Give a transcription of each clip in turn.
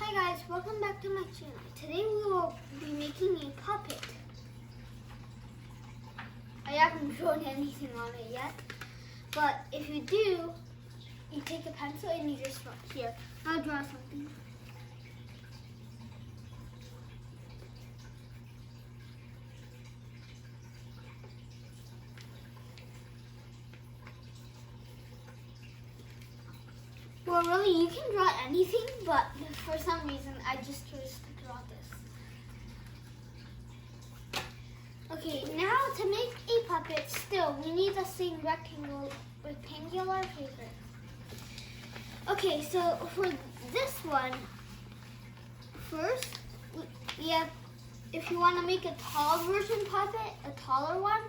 Hi guys, welcome back to my channel. Today we will be making a puppet. I haven't drawn anything on it yet, but if you do, you take a pencil and you just draw. Here, I'll draw something. Well, really, you can draw anything, but for some reason, I just chose to draw this. Okay, now to make a puppet, still, we need the same rectangular paper. Okay, so for this one, first, we have, if you want to make a tall version puppet, a taller one,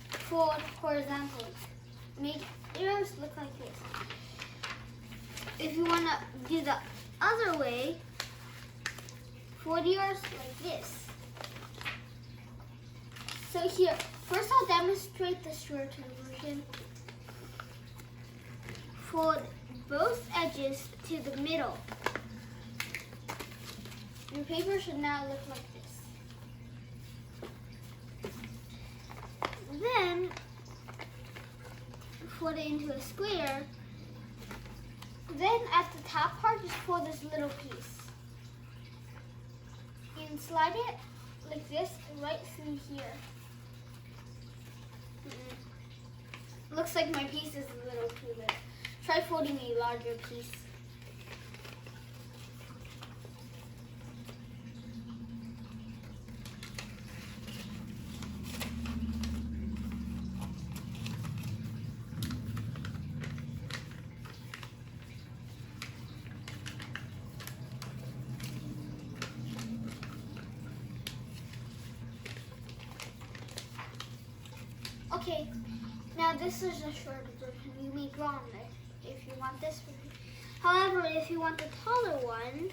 for horizontal, make yours look like this. If you want to do the other way, fold yours like this. So here, first I'll demonstrate the shorter version. Fold both edges to the middle. Your paper should now look like this. Then, fold it into a square. Then at the top part, just fold this little piece. And slide it like this right through here. Looks like my piece is a little too big. Try folding a larger piece. Okay, now this is a shorter version. You may draw on it if you want this version. However, if you want the taller one,